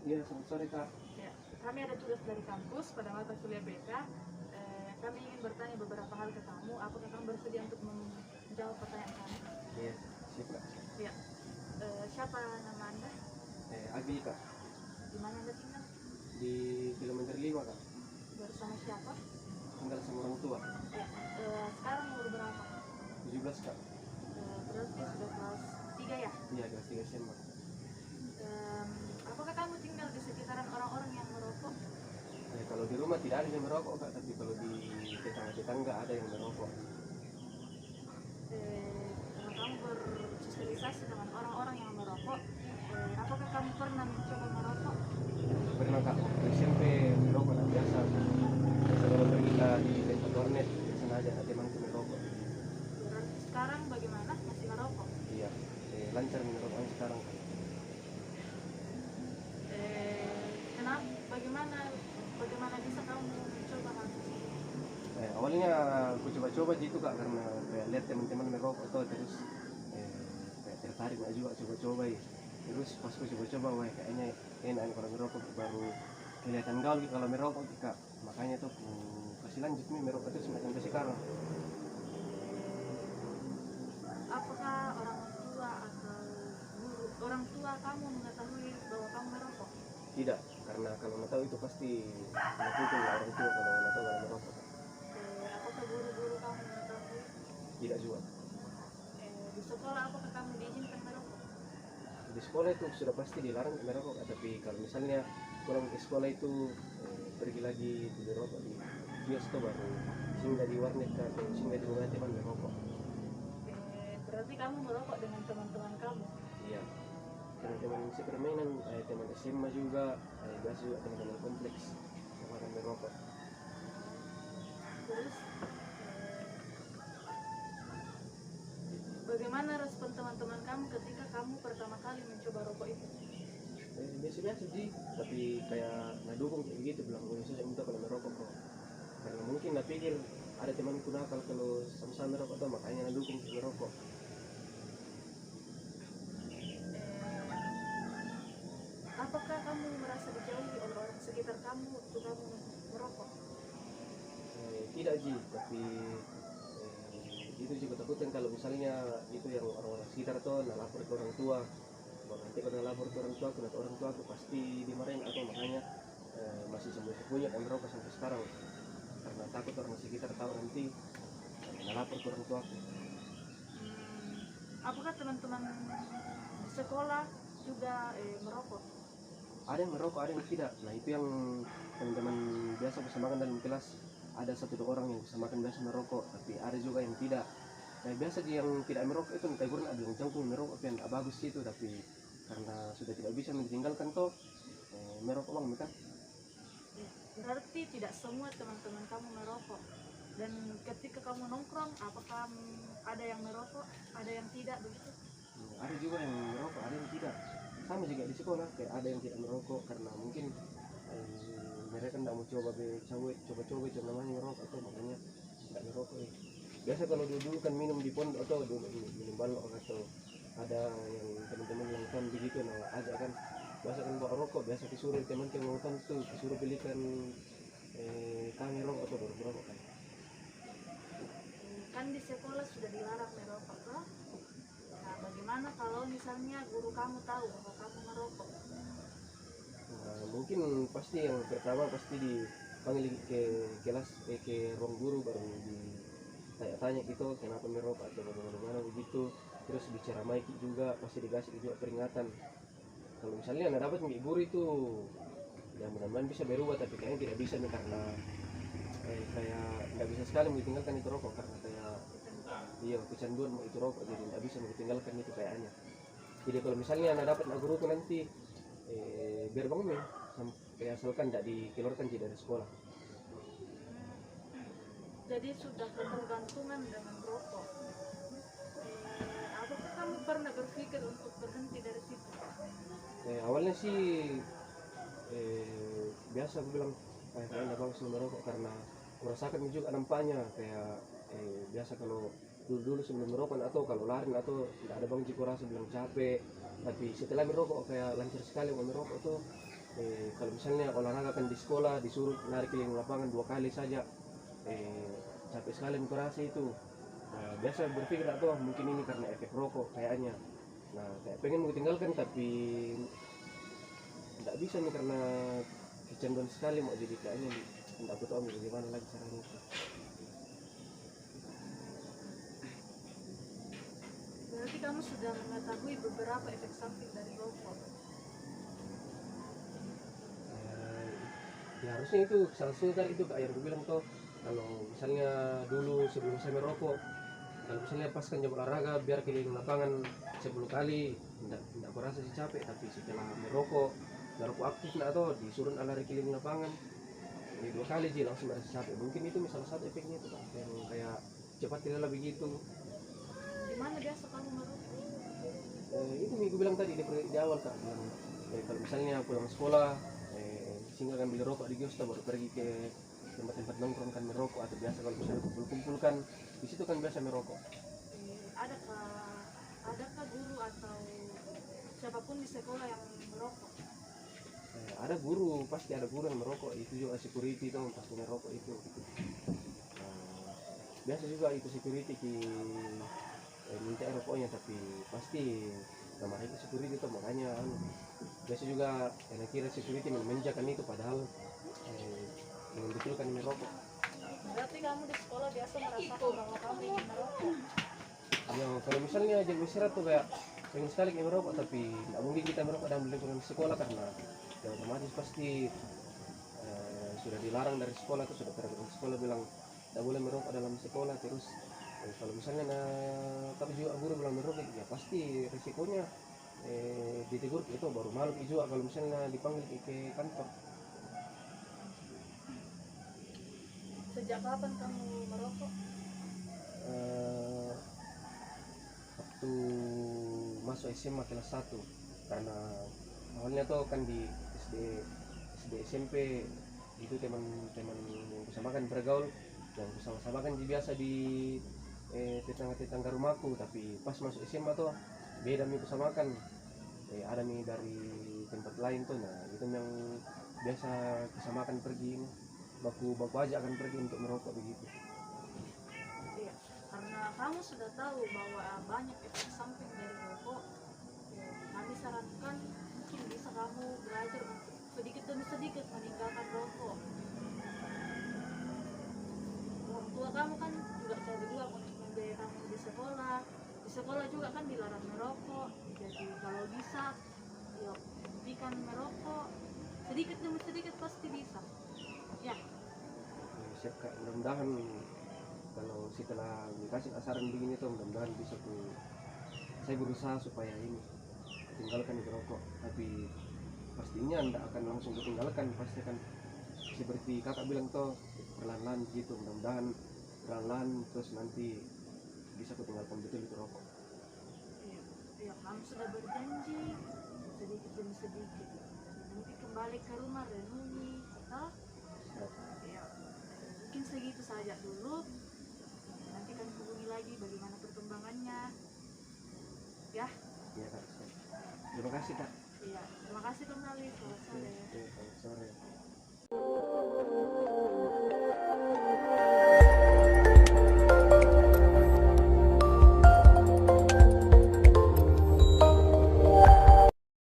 Iya, selamat sore Kak. Ya, kami ada tugas dari kampus pada mata kuliah BK. Kami ingin bertanya beberapa hal ke kamu. Apakah kamu bersedia untuk menjawab pertanyaan kami? Iya, siap Kak. Ya. Siapa nama Anda? Agi Kak, Di mana Anda tinggal? di kilometer 5 Kak. Bersama siapa? Tinggal sama orang tua. Ya. Sekarang umur berapa? 17 Kak. Berarti sudah kelas 3 ya? Iya, kelas 3 SMA. Apakah kamu tinggal di sekitaran orang-orang yang merokok? Kalau di rumah tidak ada yang merokok Kak, tapi kalau di tetangga-tetangga ada yang merokok. Kalau kamu bersosialisasi dengan orang-orang yang merokok, apakah kamu pernah mencoba merokok? Pernah Kak, waktu SMP merokok lah biasa. Biasa kalau pergi ke di tempat warnet, biasa aja ada temanku merokok. Berarti sekarang bagaimana? Masih merokok? Iya, lancar merokok sekarang Kak. Kenapa? Bagaimana bisa kamu mencoba hal tersebut? Awalnya aku coba-coba gitu Kak, karena kayak lihat teman-teman merokok tuh, terus kayak tertarik lah juga coba-coba ya. Terus pas aku coba-coba, wah kayaknya enak kalau merokok, baru kelihatan gaul gitu kalau merokok gitu, Kak. Makanya tuh aku kasih lanjut nih merokok terus sampai sekarang. Apakah orang tua atau guru, orang tua kamu mengetahui bahwa kamu merokok? Tidak, karena kalau nggak tahu itu pasti melakukan orang tua kalau nggak tahu kalau merokok, Kak. Apakah guru-guru kamu mengetahui? Tidak juga. Di sekolah apakah kamu diizinkan merokok? Di sekolah itu sudah pasti dilarang merokok, Kak. Tapi kalau misalnya pulang ke sekolah itu pergi lagi beli rokok di kios tuh, baru singgah di warnet atau singgah di rumah teman merokok. Berarti kamu merokok dengan teman-teman kamu? Iya, teman-teman sepermainan, teman SMA juga, biasa juga teman-teman kompleks sama kan merokok. Terus bagaimana respon teman-teman kamu ketika kamu pertama kali mencoba rokok itu? Biasa-biasa sih, tapi kayak nggak dukung kayak gitu, bilang gue susah minta kalau merokok kok. Karena mungkin nggak pikir ada temanku nakal kalau sama-sama merokok tuh, makanya nggak dukung merokok. Apakah kamu merasa dijauhi oleh orang sekitar kamu waktu kamu merokok? Tidak sih, tapi itu juga takutkan kalau misalnya itu yang orang-orang sekitar tuh nggak lapor ke orang tua. Kalau nanti kalau lapor ke orang tua, ke orang tua aku pasti dimarahin, atau makanya masih sembunyi-sembunyi dan merokok sampai sekarang, karena takut orang sekitar tahu nanti nggak lapor ke orang tua aku. Apakah teman-teman di sekolah juga merokok? Ada yang merokok, ada yang tidak. Nah itu yang teman-teman biasa bersama makan dalam kelas, ada 1-2 orang yang bersama makan biasa merokok, tapi ada juga yang tidak. Nah biasa yang tidak merokok itu teguran, ada yang canggung merokok yang tidak bagus itu, tapi karena sudah tidak bisa ditinggalkan toh merokok bang kan. Berarti tidak semua teman-teman kamu merokok. Dan ketika kamu nongkrong, apakah ada yang merokok, ada yang tidak begitu? Ada juga yang merokok, ada yang tidak. Sama juga di sekolah, kayak ada yang tidak merokok karena mungkin mereka tidak mau coba-coba itu namanya merokok, atau makanya tidak merokok ya. Biasa kalau dulu kan minum di pondok atau dulu minum balok, atau ada yang teman-teman yang kan begitu, nah ajak kan biasa kan bawa rokok, biasa disuruh teman yang mau kan tuh disuruh belikan kami rokok atau baru merokok kan. Kan di sekolah sudah dilarang merokok toh? Nah, bagaimana kalau misalnya guru kamu tahu bahwa kamu merokok? Nah, mungkin pasti yang pertama pasti dipanggil ke kelas, ke ruang guru, baru ditanya-tanya gitu kenapa merokok atau bagaimana begitu. Terus diceramai juga, pasti dikasih juga peringatan. Kalau misalnya nggak dapat guru itu, ya mudah-mudahan bisa berubah, tapi kayaknya tidak bisa nih, karena kayak nggak bisa sekali ditinggalkan itu rokok, karena kayak iya kecanduan itu rokok, jadi nggak bisa ditinggalkan itu kayaknya. Jadi kalau misalnya nggak dapat guru itu nanti biar bangun ya, sampai asalkan tidak dikeluarkan dari sekolah. Jadi sudah ketergantungan dengan rokok. Apakah kamu pernah berpikir untuk berhenti dari situ? Awalnya sih biasa aku bilang kayaknya nggak bagus merokok, karena merasakan juga nampaknya kayak biasa kalau dulu sebelum merokok atau kalau lari atau tidak ada bang jiko rasa bilang capek, tapi setelah merokok kayak lancar sekali mau merokok tuh, Kalau misalnya olahraga kan di sekolah disuruh lari keliling lapangan 2 kali saja, capek sekali aku rasa itu. Nah, biasa berpikir atau mungkin ini karena efek rokok kayaknya. Nah, kayak pengen mau tinggalkan tapi tidak bisa nih karena kecanduan sekali mau jadi kayaknya tidak aku tahu bagaimana lagi caranya itu. Berarti kamu sudah mengetahui beberapa efek samping dari rokok. Ya harusnya itu salah satu tadi itu kayak yang aku bilang tuh, kalau misalnya dulu sebelum saya merokok, kalau misalnya pas kan jam olahraga biar keliling lapangan 10 kali tidak merasa sih capek, tapi setelah merokok aktif nah atau disuruh lari keliling lapangan 2 kali sih langsung merasa capek. Mungkin itu salah satu efeknya itu Pak, yang kayak cepat tidak begitu. Di mana biasa kamu merokok? Itu minggu bilang tadi di awal Kak bilang, kalau misalnya pulang sekolah singgah kan beli rokok di kios baru pergi ke tempat-tempat nongkrong kan merokok, atau biasa kalau misalnya kumpul-kumpul kan di situ kan biasa merokok. Adakah guru atau siapapun di sekolah yang merokok? Ada guru, pasti ada guru yang merokok, itu juga security itu pasti merokok itu. Biasa juga itu security minta rokoknya, tapi pasti kamar itu security itu makanya biasa juga enak kira security menjakan itu padahal membetulkan merokok. Berarti kamu di sekolah biasa merasakan bahwa kamu ingin merokok? Ya kalau misalnya jam istirahat tuh kayak pengen sekali kayak merokok, tapi tidak mungkin kita merokok dalam lingkungan sekolah karena ya otomatis pasti sudah dilarang dari sekolah, itu sudah peraturan sekolah bilang tidak boleh merokok dalam sekolah. Terus kalau misalnya tapi juga guru bilang merokok ya pasti risikonya ditegur itu baru malu juga kalau misalnya dipanggil ke kantor. Sejak kapan kamu merokok? Waktu masuk SMA kelas 1, karena awalnya tuh kan di SD SMP itu teman-teman yang kusamakan bergaul, yang kusama-sama kan biasa di tetangga-tetangga rumahku, tapi pas masuk SMA tuh beda nih kusamakan, ada nih dari tempat lain tuh. Nah itu yang biasa kusamakan pergi baku aja akan pergi untuk merokok begitu. Iya, karena kamu sudah tahu bahwa banyak efek samping dari rokok, kami sarankan mungkin bisa kamu belajar untuk sedikit demi sedikit meninggalkan rokok. Orang tua kamu kan juga cari uang untuk membiayai kamu di sekolah. Di sekolah juga kan dilarang merokok. Jadi kalau bisa, yuk hentikan merokok. Sedikit demi sedikit pasti bisa. Ya. Siap Kak, mudah-mudahan kalau setelah dikasih asaran begini tuh mudah-mudahan bisa saya berusaha supaya ini tinggalkan merokok, tapi pastinya tidak akan langsung ditinggalkan, pasti akan seperti kakak bilang tuh perlahan-lahan gitu. Mudah-mudahan perlahan-lahan terus nanti bisa kutinggalkan betul itu rokok. Iya, kamu sudah berjanji sedikit demi sedikit. Nanti kembali ke rumah renungi, atau ya, mungkin segitu saja dulu. Nanti kan hubungi lagi bagaimana perkembangannya. Ya. Iya Kak, terima kasih Kak. Iya, terima kasih kembali. Selamat sore.